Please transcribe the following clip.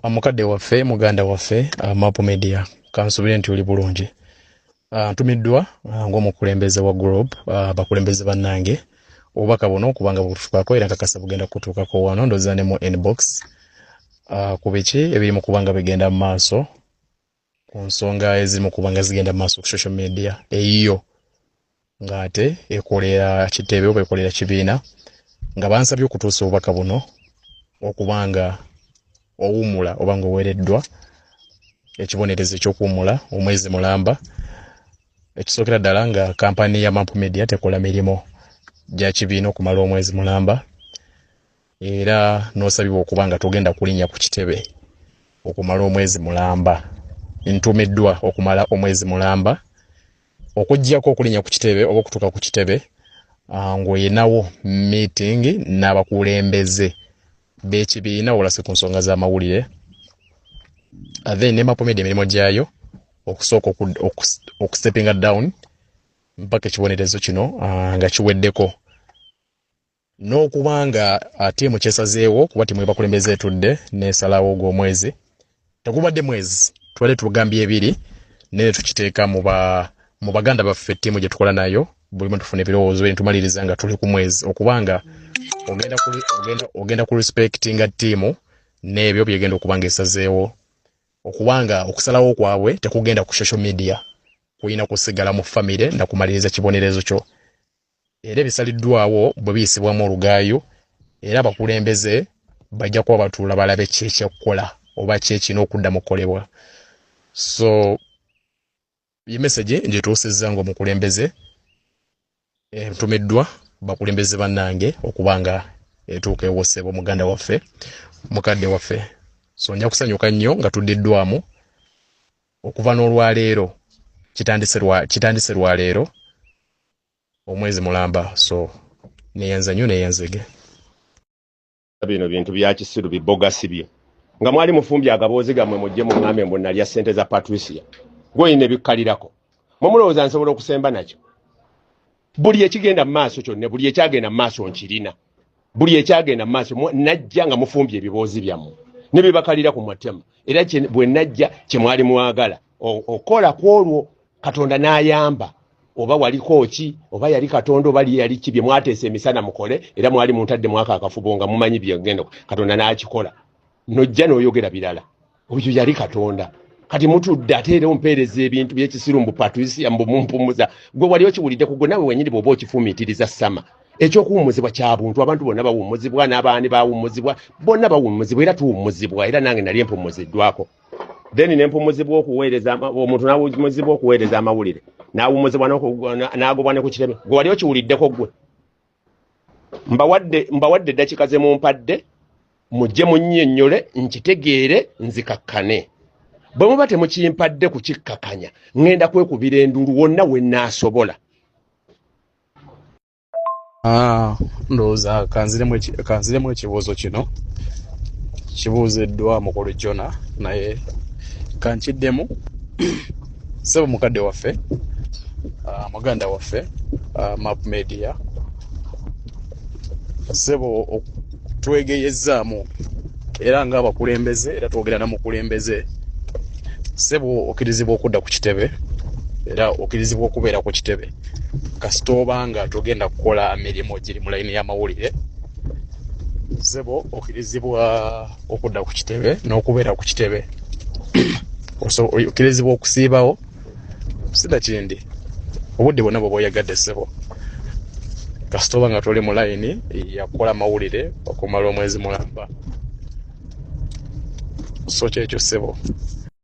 Amukadde waffe muganda waffe Mapu Media kansubire nti oli bulungi. Ntumiddwa ng'omukulembeze wa group abakulembeze bannange obubaka buno kubanga bututukako era nkakasa bugenda kutuukako wano ndowooza ne mu inbox ku biki ebiri mu kubanga bigenda mu maaso ku nsonga eziri mu kubanga zigenda mu maaso ku social media eyiyo ng'ate ekolera kitebe oba ekolera kibiina nga bansabye okutuusa obubaka buno okubanga owummula oba ng'oweereddwa ekibonerezo eky'okuwummula omwezi mulamba ekisookera ddala nga kampani ya Mapu Media tekola mirimu gya kibiina okumala omwezi mulamba era n'osabibwa okuba nga togenda kulinnya ku kitebe okumala omwezi mulamba. Ntumiddwa okumala omwezi mulamba okuggyako okulinnya ku kitebe oba okutuuka ku kitebe ng'oyinawo meeting n'abakulembeze b'ekibiina olase ku nsonga z'amawulire then ne Mapu Media emirimu gyayo okusooka okusepinga down mpaka ekibonerezo kino nga kiweddeko n'okubanga ttiimu kyesazeewo kuba ttiimu y'abakulembeze etudde n'esalawo ogw'omwezi tegubadde mwezi tubadde tugambye ebiri naye tukiteeka mu baganda baffe ttiimu gye tukola nayo buli tufuna ebirowoozo bye tumaliriza nga tuli ku mwezi okubanga ogenda ku respectinga ttiimu n'ebyo byegenda okubanga esazeewo okubanga okusalawo kwabwe tekugenda ku social media kuyina kusigala mu famire nakumaliriza kibonerezo kyo era ebisaliddwawo bwe biyisibwamu olugaayo era abakulembeze bajja kuba batuula balabe kyekyakukola oba kyekina okudda mukolebwa. So message ngituusizza ng'omukulembeze ntumiddwa bakulembeze bannange okubanga etuuka ewosebwa muganda waffe mukadde waffe. So nja kusanyuka nnyo nga tuddiddwamu okuva n'olwaleero kitandise lwaleero omwezi mulamba. So neyanza nnyo neyanzege bino bintu bya kisiru biboga sibye nga mwali mufumbya agaboozi gammwe mujje mu ngambe mbonna lya ssente za Patricia gwoyine bikkalirako mumulowooza nsobola okusemba nakyo buli ekigenda mu maaso kyonna buli ekyagenda mu maaso nkirina buli ekyagenda mu maaso najja nga mufumbya ebiboozi byammwe ne bibakalira ku mutima era bwe najja kye mwali mwagala okola ku olwo Katonda n'ayamba oba waliko ki oba yali Katonda oba yali kibye mwateesa emisana mukole era mwali muntadde mwaka akafubo nga mumanyi byegenda Katonda n'akikola nojja n'oyogera birala oyo yali Katonda kati mutudde ate era ompeereza ebintu by'ekisiru mbu Patricia mbu mumpumuza gwe wali okiwulidde ku gwe nawe wenyini bw'oba okifumiitiriza sama ekyokuwummuzibwa kya buntu abantu bonna bawummuzibwa n'abaani bawummuzibwa bonna bawummuzibwa era tuwummuzibwa era nange nali empumuziddwako then nempumuzibwa okuweereza omuntu n'awummuzibwa okuweereza amawulire n'awummuzibwa n'agobwa ne ku kitebe gwe wali okiwuliddeko gwe mbawadde eddakiika ze mumpadde mujje munnyennyole nkitegeere nzikakkane bwe muba temukimpadde kukikkakanya ngenda kwekubira endulu wonna we naasobola. Ndowooza kanziremu ekibuuzo kino kibuuziddwa mukulu Jona naye kankiddemu sebo mukadde waffe muganda waffe Mapu Media sebo twegeyezzaamu era ng'abakulembeze era twogera na mukulembeze sebo okkirizibwa okudda ku kitebe era okkirizibwa okubeera ku kitebe kasita obanga togenda kukola emirimu giri mu layini y'amawulire sebo okkirizibwa okudda ku kitebe n'okubeera ku kitebe okkirizibwa okusiibawo sida kindi obudde bwonna bwe bwoyagadde sebo kasita obanga toli mu layini yakukola mawulire okumala omwezi mulamba so kyekyo sebo